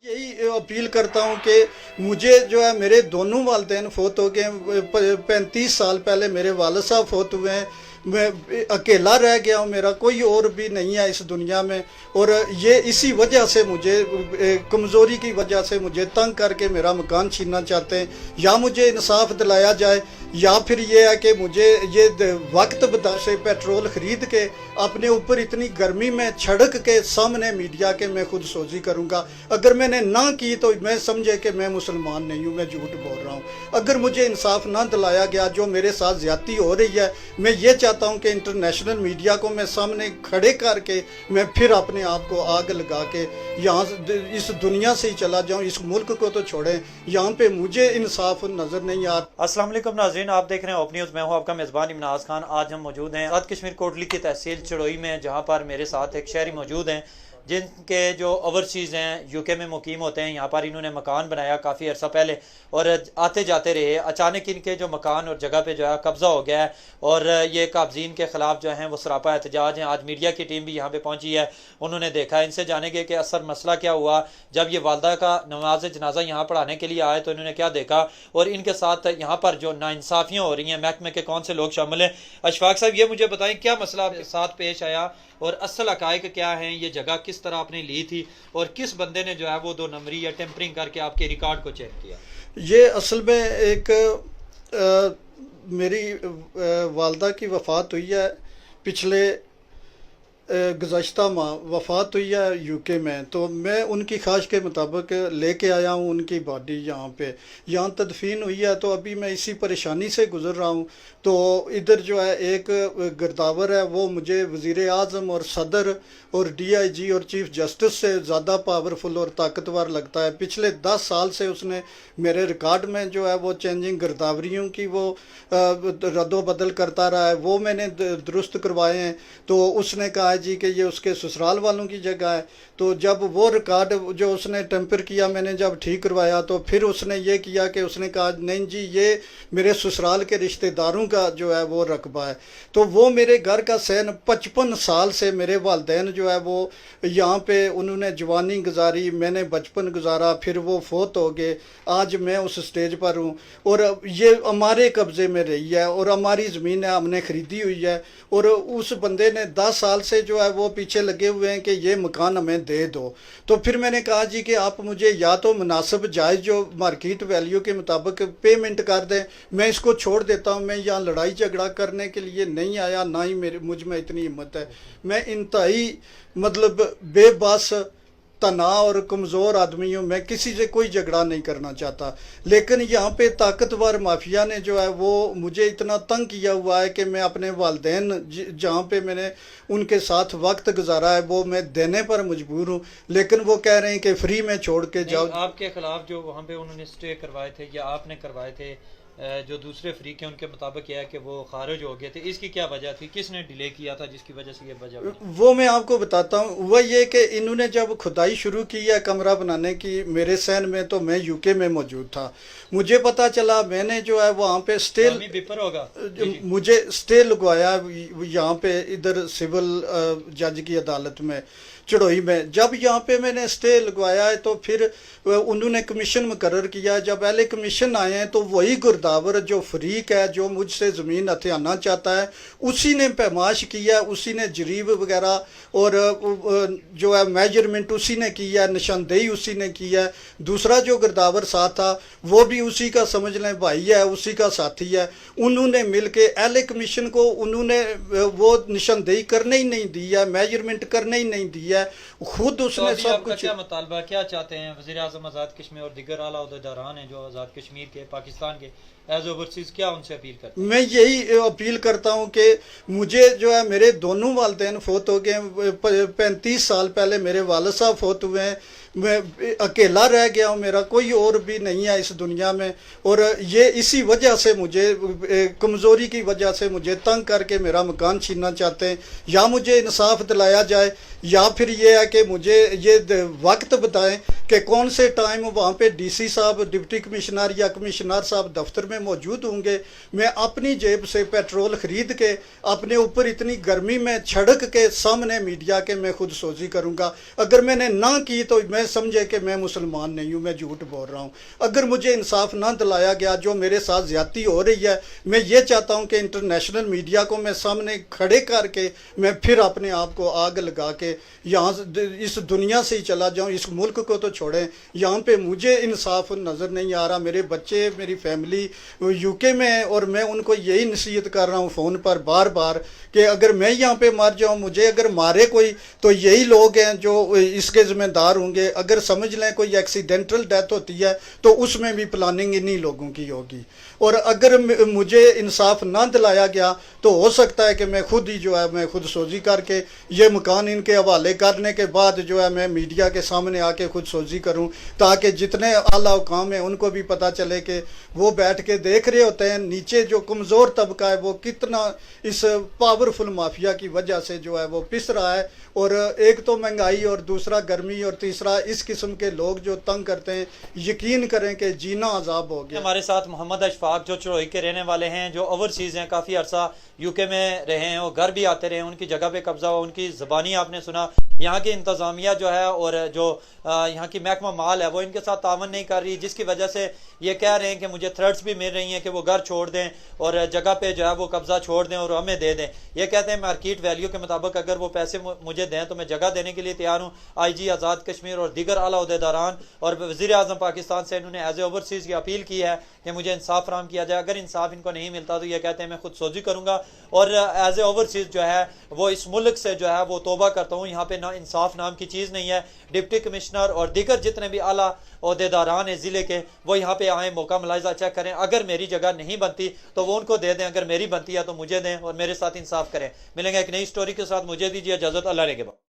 यही अपील करता हूँ कि मुझे जो है मेरे दोनों वालिदैन फोत हो गए 35 साल पहले मेरे वालिद साहब फोत हुए हैं। मैं अकेला रह गया हूँ, मेरा कोई और भी नहीं है इस दुनिया में। और ये इसी वजह से मुझे कमज़ोरी की वजह से मुझे तंग करके मेरा मकान छीनना चाहते हैं। या मुझे इंसाफ दिलाया जाए या फिर ये है कि मुझे ये वक्त बता से पेट्रोल ख़रीद के अपने ऊपर इतनी गर्मी में छड़क के सामने मीडिया के मैं खुद सोजी करूँगा। अगर मैंने ना की तो मैं समझे कि मैं मुसलमान नहीं हूँ, मैं झूठ बोल रहा हूँ। अगर मुझे इंसाफ ना दिलाया गया, जो मेरे साथ ज़्यादती हो रही है, मैं ये चाहता हूँ कि इंटरनेशनल मीडिया को मैं सामने खड़े करके मैं फिर अपने आप को आग लगा के यहाँ इस दुनिया से ही चला जाऊँ। इस मुल्क को तो छोड़ें, यहाँ पे मुझे इंसाफ नज़र नहीं आ। अस्सलाम वालेकुम नाज़रीन, आप देख रहे हैं ओप न्यूज़। मैं हूं आपका मेज़बान इमनाज़ खान। आज हम मौजूद हैं आज़ाद कश्मीर कोटली की तहसील चड़ोई में, जहां पर मेरे साथ एक शहरी मौजूद हैं जिनके जो ओवरसीज़ हैं, यूके में मुकीम होते हैं। यहाँ पर इन्होंने मकान बनाया काफ़ी अर्सा पहले और आते जाते रहे। अचानक इनके जो मकान और जगह पे जो है कब्ज़ा हो गया है और ये काबजीन के ख़िलाफ़ जो हैं वो सरापा एहतजाज हैं। आज मीडिया की टीम भी यहाँ पे पहुँची है, उन्होंने देखा। इनसे जानेंगे कि असल मसला क्या हुआ। जब ये वालदा का नमाज जनाजा यहाँ पढ़ाने के लिए आए तो इन्होंने क्या देखा और इनके साथ यहाँ पर जो नाइंसाफ़ियाँ हो रही हैं, महकमे के कौन से लोग शामिल हैं। अशफाक साहब, ये मुझे बताएं क्या मसला आपके साथ पेश आया और असल हकायक क्या हैं, ये जगह किस तरह आपने ली थी और किस बंदे ने जो है वो 2 नंबरी या टेम्परिंग करके आपके रिकॉर्ड को चेक किया। ये असल में एक मेरी वालदा की वफ़ात हुई है, पिछले गुज़श्ता माह वफ़ात हुई है यूके में। तो मैं उनकी ख्वाहिश के मुताबिक लेके आया हूँ उनकी बॉडी यहाँ पे। यहाँ तदफीन हुई है तो अभी मैं इसी परेशानी से गुज़र रहा हूँ। तो इधर जो है एक गिरदावर है, वो मुझे वज़ीर आज़म और सदर और DIG और चीफ़ जस्टिस से ज़्यादा पावरफुल और ताकतवर लगता है। पिछले 10 साल से उसने मेरे रिकॉर्ड में जो है वो चेंजिंग गिरदावरियों की वो रद्दो बदल करता रहा है, वो मैंने दुरुस्त करवाए हैं। तो उसने कहा जी कि ये उसके ससुराल वालों की जगह है। तो जब वो रिकॉर्ड जो उसने टेम्पर किया, मैंने जब ठीक करवाया तो फिर उसने ये किया कि उसने कहा नहीं जी ये मेरे ससुराल के रिश्तेदारों का जो है वो रकबा है। तो वो मेरे घर का सहन 55 साल से मेरे वालिदैन जो है वो यहाँ पे उन्होंने जवानी गुजारी, मैंने बचपन गुजारा, फिर वो फोत हो गए। आज मैं उस स्टेज पर हूँ और ये हमारे कब्ज़े में रही है और हमारी ज़मीन है, हमने ख़रीदी हुई है। और उस बंदे ने 10 साल से जो है वो पीछे लगे हुए हैं कि ये मकान हमें दे दो। तो फिर मैंने कहा जी कि आप मुझे या तो मुनासिब जायज़ जो मार्केट वैल्यू के मुताबिक पेमेंट कर दें, मैं इसको छोड़ देता हूँ। मैं यहाँ लड़ाई झगड़ा करने के लिए नहीं आया, ना ही मुझ में इतनी हिम्मत है। मैं इंतहाई मतलब बेबस तनाव और कमज़ोर आदमी हूँ, मैं किसी से कोई झगड़ा नहीं करना चाहता। लेकिन यहाँ पे ताकतवर माफिया ने जो है वो मुझे इतना तंग किया हुआ है कि मैं अपने वालिदैन जहाँ पे मैंने उनके साथ वक्त गुजारा है वो मैं देने पर मजबूर हूँ। लेकिन वो कह रहे हैं कि फ्री में छोड़ के जाओ। आपके खिलाफ जो वहाँ पे उन्होंने स्टे करवाए थे या आपने करवाए थे, जो दूसरे फ्रीक हैं उनके मुताबिक यह है कि वो खारिज हो गए थे, इसकी क्या वजह थी, किसने डिले किया था जिसकी वजह से ये वजह बनी? वो मैं आपको बताता हूँ। वह ये कि इन्होंने जब खुदाई शुरू की है कमरा बनाने की मेरे सहन में, तो मैं यूके में मौजूद था। मुझे पता चला, मैंने जो है वहाँ पे स्टे होगा मुझे स्टे लगवाया यहाँ पे इधर सिविल जज की अदालत में चड़ोई में। जब यहाँ पे मैंने स्टे लगवाया है तो फिर उन्होंने कमीशन मुकर्रर किया। जब पहले कमीशन आए हैं तो वही गुरदावर जो फरीक है जो मुझसे ज़मीन हथियाना चाहता है, उसी ने पैमाश किया, उसी ने जरीब वगैरह और जो है मेजरमेंट उसी ने किया, निशानदेही उसी ने किया। दूसरा जो गुरदावर साथ था वो भी उसी का समझ लें भाई है, उसी का साथी है। उन्होंने मिल के अहले कमीशन को उन्होंने वो निशानदेही करने ही नहीं दी है, मेजरमेंट करने ही नहीं दिया। खुद उसने तो सब कुछ। क्या मुतालबा क्या चाहते हैं? वज़ीर आज़म आज़ाद कश्मीर और दिगर आला ओहदेदारान हैं जो आज़ाद कश्मीर के, पाकिस्तान के एज ओवरसीज़, क्या उनसे अपील करते हैं? मैं यही अपील करता हूँ कि मुझे जो है मेरे दोनों वालिदैन फोत हो गए 35 साल पहले मेरे वालिद साहब फोत हुए हैं। मैं अकेला रह गया हूँ, मेरा कोई और भी नहीं है इस दुनिया में। और ये इसी वजह से मुझे कमज़ोरी की वजह से मुझे तंग करके मेरा मकान छीनना चाहते हैं। या मुझे इंसाफ दिलाया जाए या फिर ये है कि मुझे ये वक्त बताएं कि कौन से टाइम वहाँ पे डीसी साहब, डिप्टी कमिश्नर या कमिश्नर साहब दफ्तर में मौजूद होंगे। मैं अपनी जेब से पेट्रोल खरीद के अपने ऊपर इतनी गर्मी में छड़क के सामने मीडिया के मैं खुद सोजी करूँगा। अगर मैंने ना की तो मैं समझे कि मैं मुसलमान नहीं हूँ, मैं झूठ बोल रहा हूँ। अगर मुझे इंसाफ ना दिलाया गया, जो मेरे साथ ज्यादती हो रही है, मैं ये चाहता हूँ कि इंटरनेशनल मीडिया को मैं सामने खड़े करके मैं फिर अपने आप को आग लगा के यहाँ इस दुनिया से ही चला जाऊँ। इस मुल्क को तो छोड़ें, यहाँ पे मुझे इंसाफ नज़र नहीं आ रहा। मेरे बच्चे, मेरी फैमिली यूके में है और मैं उनको यही नसीहत कर रहा हूँ फ़ोन पर बार बार कि अगर मैं यहाँ पे मर जाऊँ, मुझे अगर मारे कोई, तो यही लोग हैं जो इसके ज़िम्मेदार होंगे। अगर समझ लें कोई एक्सीडेंटल डेथ होती है तो उसमें भी प्लानिंग इन्हीं लोगों की होगी। और अगर मुझे इंसाफ ना दिलाया गया तो हो सकता है कि मैं खुद ही जो है मैं खुद सोजी करके ये मकान इनके हवाले करने के बाद जो है मैं मीडिया के सामने आके खुद सोजी करूं, ताकि जितने आला हुकाम हैं उनको भी पता चले कि वो बैठ के देख रहे होते हैं नीचे जो कमज़ोर तबका है वो कितना इस पावरफुल माफिया की वजह से जो है वो पिस रहा है। और एक तो महंगाई और दूसरा गर्मी और तीसरा इस किस्म के लोग जो तंग करते हैं, यकीन करें कि जीना अजाब हो गया। हमारे साथ मोहम्मद अशफाक जो चड़ोई के रहने वाले हैं, जो ओवरसीज़ हैं, काफ़ी अरसा यूके में रहे हैं और घर भी आते रहे हैं, उनकी जगह पे कब्जा हुआ, उनकी ज़बानी आपने सुना। यहाँ की इंतज़ामिया जो है और जो यहाँ की महकमा माल है वो इनके साथ तावन नहीं कर रही, जिसकी वजह से ये कह रहे हैं कि मुझे थ्रेट्स भी मिल रही हैं कि वो घर छोड़ दें और जगह पे जो है वो कब्जा छोड़ दें और हमें दे दें। ये कहते हैं मार्केट वैल्यू के मुताबिक अगर वो पैसे मुझे दें तो मैं जगह देने के लिए तैयार हूँ। IG आज़ाद कश्मीर और दीगर आला ओहदेदारान और वज़ीर आज़म पाकिस्तान से इन्होंने एज ए ओवरसीज़ की अपील की है कि मुझे इंसाफ फराहम किया जाए। अगर इंसाफ इनको नहीं मिलता तो ये कहते हैं मैं खुद सोजी करूँगा और एज ए ओवरसीज़ जो है वो इस मुल्क से जो है वो तौबा करता हूँ। यहाँ पे ना इंसाफ नाम की चीज़ नहीं है। डिप्टी कमिश्नर और दीगर जितने भी आला ओहदेदारान हैं ज़िले के, वो यहाँ पे आए, मौका मुलाहिज़ा चेक करें। अगर मेरी जगह नहीं बनती तो वो उनको दे दें, अगर मेरी बनती है तो मुझे दें और मेरे साथ इंसाफ करें। मिलेंगे एक नई स्टोरी के साथ, मुझे दीजिए इजाज़त। अल्लाह ने के बाद।